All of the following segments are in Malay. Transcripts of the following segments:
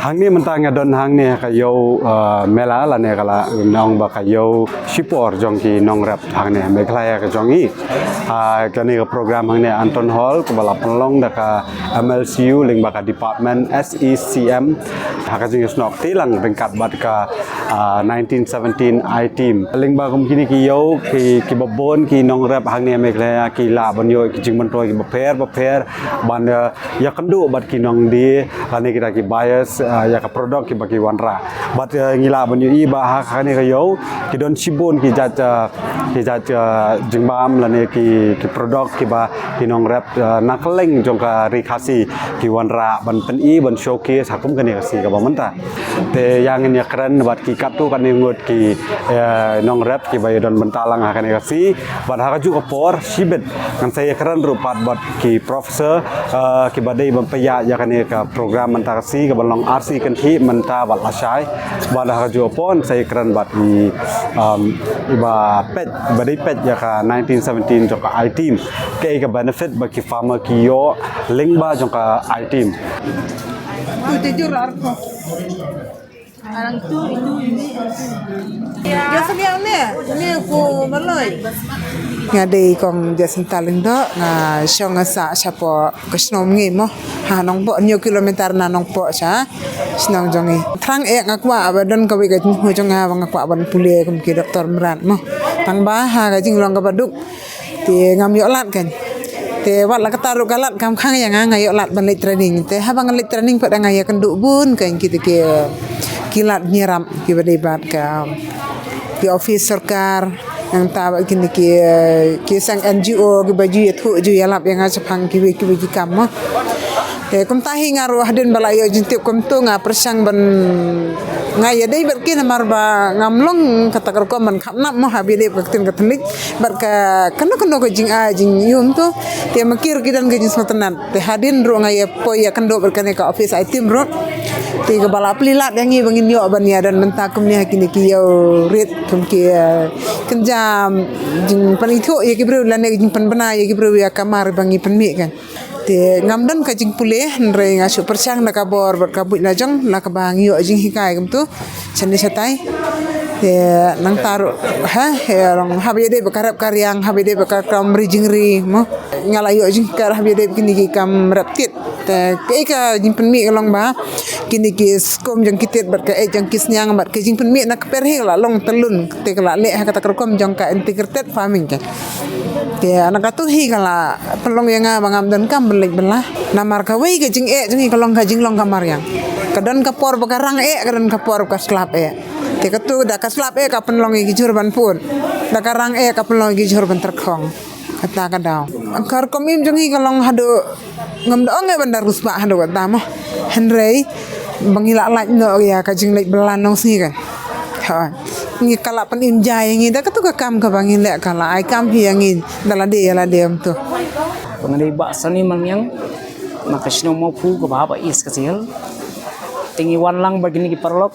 hang ni mentang ngadon hang ni kayo mela la ne kala nong ba kayo sipor jong ki nong rap hang ni me klaya ka jong i kani ka program hang ni Anton Hall ko bala penlong da ka MLCU ling ba ka department SECM ka jing snok tilang ringkat bat ka 1917 I team ling ba kum kini ki yo ki babon ki nong rap hang ni me klaya ki la ban yo ki jing ban toy ki baper ban ya kendu bat ki nong di kani kita ki bias ya ka produk ki bagi wanra bat ngila banyu i ba ha kani kayo ki don sibun ki jat jengbam lane ki produk ki ba ki nong rap nakleng jong ka rikasi ki wanra ban pen i ban showcase hakum kani kasi ka bamanta te yang ni keren bat ki katu kani ngut ki nong rap ki ba don bentalang kani kasi bat ha ju kapor sibet kan saya keren rupat bat ki professor ki badai bampaya ya kani ka program mentasi ka balong RC kan thi menta bat lasai bala ka pon saya keren bat di iba pet badai pet ya ka 1917 jong ka I team ke ka benefit bagi farmer ki yo link ba jong ka I team tu jujur arko arang tu itu ini ya sebiang ni aku malai ngade kong jasin taling do nga syong asa sapo kesnom ngi mo ha nong po nyo kilometer na nong po sa snong jongi trang ngakwa abadon ka wi ka ho jong nga ngakwa ban pule kum ki doktor meran mo tang ba ha ka jing long ka baduk ti ngam yo lat kan te wat la kataru galat kam khang yang nga yo lat ban lit training te ha bang lit training pada nga ya kenduk bun kan kita ke kilat nyiram ki badibat ka ki office sarkar yang tahu kini ki sang NGO ki baju ya tu ju yalap yang asapang ki kam mo kum tahi ngaru hadin balayo jintip kum tu nga persang ban ngaya dei berki namar ba ngamlong katakar ko man khamnap mo habi dei baktin katlik barka kano ko jing yum tu te makir kidan gajin sotenan te hadin ro ngaya po ya kando berkane ka office item ro te ga bala plilat yang i bangin yo ban ya dan mentakum ni hakini ki yo rit kum ki kenjam jing panitho ya ki bro lan jing pan bana ya ki bro ya kamar bangi penmi kan te ngamdan ka jing puleh nre ngasu persang na kabor berkabut na jong la ka bang yo jing hikai kum tu chani satai te nang taru ha rong habi de bekarap karyang habi de bekakam rijingri mo ngala yo jing kar habi de kini ki kam raptit te ke ka jing penmi long ba kini ki skom jang kitet berka jang kisnyang bar ke jing penmi na perhe la long telun te kala le ha kata kerkom jang ka integrated farming ke anak atu hi kala pelong yang bangam dan kam belik belah namar ka wei ke jing kalong ka jing long kamar yang kadon kapor bekarang kadon kapor ka slap te katu da ka slap ka penlong gi jurban pun da karang ka penlong gi jurban terkong kata kadau angkar komim jing hi kalong hado ngam do bandar rusba hado kata mo henrei bangila laj no ya ka jing lek belan nong si kan ha ngi kala pan injay ngi da katu ka kam ka bangin le kala ai kam hi ngi dala de tu pengadai baksani mangyang makasino mau pu ka baba is kasil tingi wan lang bagini ki perlok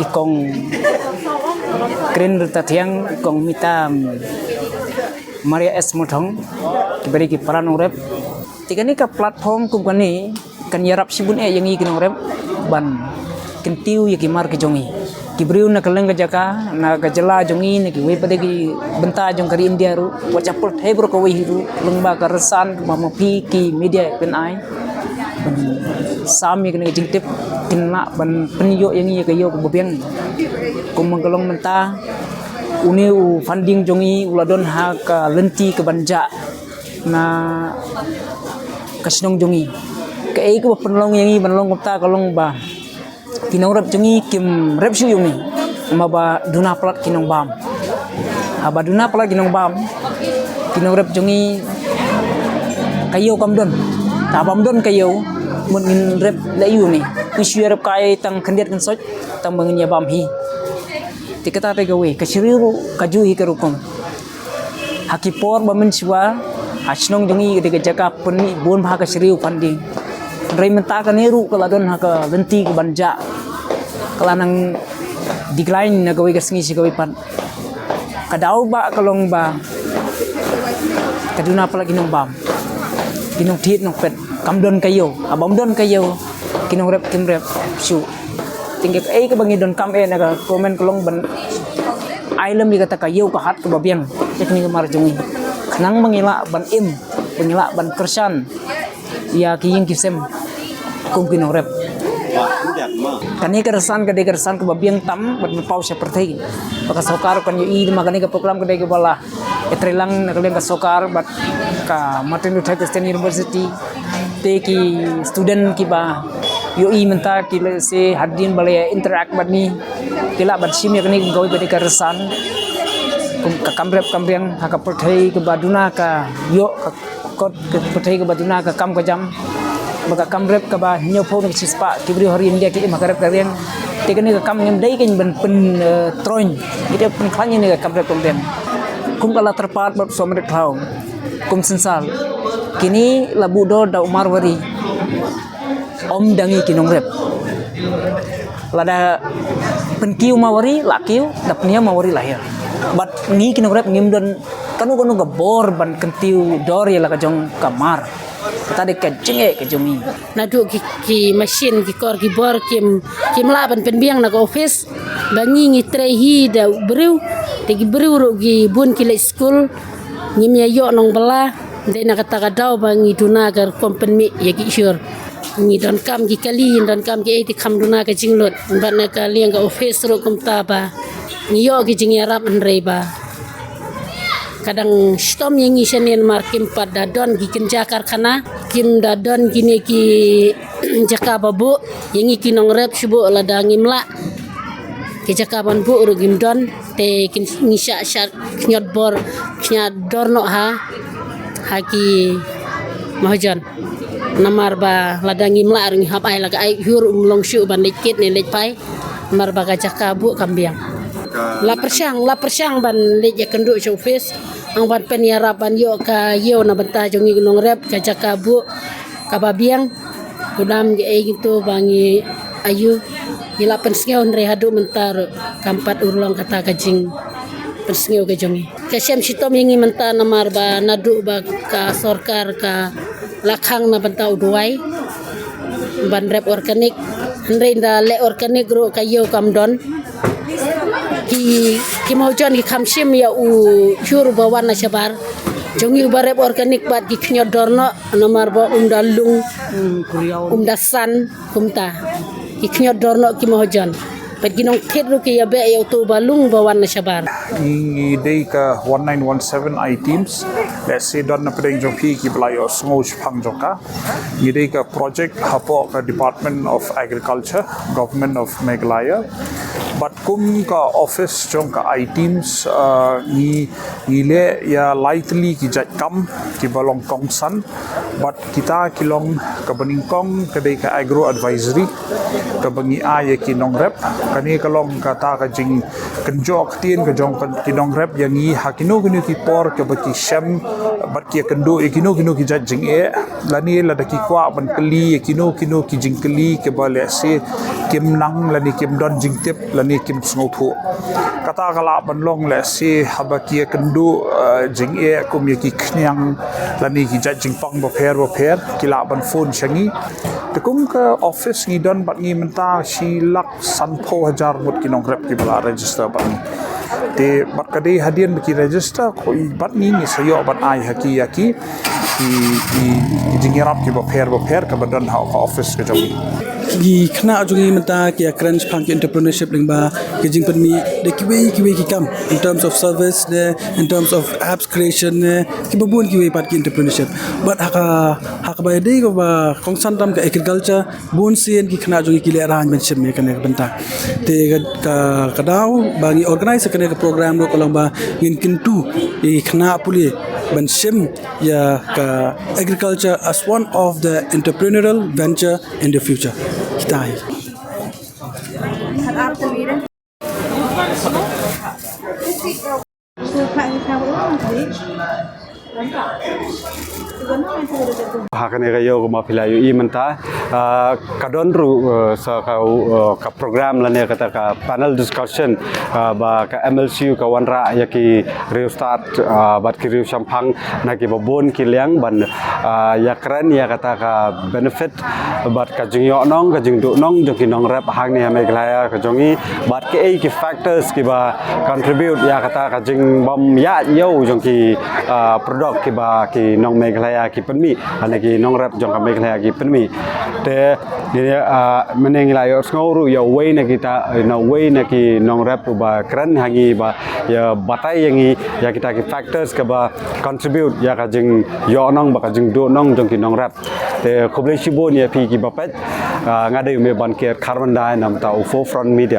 ikong kren rutatiang ikong mita Maria S Mutong kibari ki paran rep tigani ka platform kum kani kan yarap sibun yang i kinong rep ban kentiu ya ki mar ki jongi kibriu na kaleng jaka na gajala jongi na ki we pade ki benta jong kari India ru wachapul hebro ko we hiru lengba karasan mama pi ki media pen ai sami kena jingtip kena ban penyo yang i kayo ko bobeng ko mangkalong menta uni funding jongi uladon ha ka lenti ke banja na kasnong jongi ke ai ko penlong yang i banlong kopta kalong ba kinong rap jongi kim rap shu yung ni maba duna plat kinong bam aba duna plat kinong bam kinong rap jongi kayo kamdon tabam don kayo mun ngin rap la yu ni isyu rap kay tang kandiat kan soj tang bangin ya bam hi tikata te gawe kashriru kaju hi karukom hakipor bamen siwa hasnong jongi de jaka peni bon bha kashriu panding Rai menta ka neru kala don ha ka lenti ka banja kala nang decline na gawi kasngi si gawi pan kadau ba kalong ba kaduna pala ginong bam ginong thit nong pet kamdon kayo abamdon kayo kinong rep kim rep shu tinggal ke bangi don kam naga komen kolong ban ailam ni kata kayu ka hat ke babiang teknik marjungi nang mangila ban mangila ban kersan ya kiying kisem kum kinong rep kani keresan ke babiang tam ban pau seperti baka sokar kan yu i magani ka program ke bala etrelang nakaliang ka sokar bat ka Martin Luther King University te ki student ki ba yo i menta ki se hadin balaya interact bat ni kila bat sim ya kani gawi bade keresan kum ka kamrem haka perthai ke baduna ka yo ka kot ke perthai ke baduna ka kam ka jam baka kamrep ka ba nyo pho ni sispa kibri hari india ki makarep karian te kani ka kam ngem dai kan ban pen troin ite pen khanya ni ka kamrep kum kala terpat bab somret thau kum sensal kini labu do da umar wari om dangi kinong rep lada penkiu mawari lakiu dapnia mawari lahir bat ni kinong rep ngim don kanu gabor ban kentiu dor ya la kajong kamar tadi kejenge kejungi nadu ki machine ki kor ki bor kim laban penbiang na office bangi ngi trehi da brew te ki brew ro ki bun ki le school ngim ya yo nong bala de na kata kadau bangi duna gar company ya ki sure ngi don kam ki kali don kam ki eti kam duna ka jinglot ban na ka liang ka office ro kum ta ba ngi yo ki jing yarap andre ba kadang stom yang isenen markim pada don gikin jakar kana kim dadon gini ki jaka babu yang kinong rep subu ladang imla ki jaka ban bu rugim don te kin ngisha syak nyot bor nyat dorno ha haki mahajan namar ba ladang imla ring hap ai laga ai hur long shu ban lekit ne lepai mar ba ka jaka bu kambiang la persyang ban leja kenduk showface ang ban peniarapan yo ka yo na banta jongi nong rep ka jakabu ka babiang kudam ge gitu bangi ayu ila pensngeu ndre hadu mentar kampat urlong kata kajing pensngeu ke jongi kasem sitom yangi menta namar ba nadu ba ka sorkar ka lakhang na banta uduai ban rep organik ndre nda le organik ro ka yo kamdon ki mau jon ki kamsim ya u hur bawan na sabar jongi barep organik bat ki knyodorno nomor ba umdalung umdasan kumta ki knyodorno ki mau jon pat ginong thedru ki ya be ya to balung bawan na sabar i dei ka 1917 I teams let's say don na pedeng joki ki blayo smooch phang joka i dei ka project hapo ka Department of Agriculture Government of Meghalaya but kum ka office jong ka I teams ni le ya lightly ki jat kam ki balong kong san but kita kilong ka baningkong ka dei ka agro advisory ka bangi a ya ki nong rep kani kalong kata ka jing kenjok tien ka jong ki nong rep yang i hakino kini ki por ka baki shem bat ki kendo ekino kino ki jat jing e lani la da ki kwa ban kali ekino kino ki jing kali ke bale se kim nang lani kim don jing tip lani kim sngo thu kata kala ban long le se habaki kendo jing e kum ye ki khnyang lani ki jat jing pang bo pher kila ban phone shangi tekum ka office ni don bat ngi menta si lak san pho hajar mut ki nong rep ki bala register bat ni te bat kadai hadian ki register ko bat ni sayo bat ai haki yaki ki jingirap ki bo pher ka badan ha office ka jawi gi khna jungi mata ki crunch phang ki entrepreneurship lingba ki jingpan mi de ki kam in terms of service de in terms of apps creation ki babun ki pat ki entrepreneurship but haka ba de ko ba kongsan tam ka agriculture bun sien ki khna jungi ki le arrangement me kan banta te ka kadaw ba ni organize kan ka program ro kolong ba in kintu e khna puli ban sim ya ka agriculture as one of the entrepreneurial venture in the future kita hai Hakane kayo kumapilayo imenta kadon ru sa ka program lane kata ka panel discussion ba ka MLCU ka wanra ya ki riu start bat ki riu sampang na ki babon ki liang ban ya keren ya kata ka benefit bat ka jing yo nong ka jing du nong jong ki nong rap hang ne me glaya ka jongi bat ki ki factors ki ba contribute ya kata ka jing bom ya yo jong ki product ki ba ki nong me glaya ki penmi ane ki nong rap jong ka me glaya ki penmi te ni meneng la yo ngoro ya way na kita na way na ki nong rap ba keren hangi ba ya batai yangi ya kita ki factors ka ba contribute ya ka jing yo nong ba ka jing do nong jong ki nong rap te khoble shibon ya pi ki ba pet ngade me ban ke carbon dioxide nam ta forefront media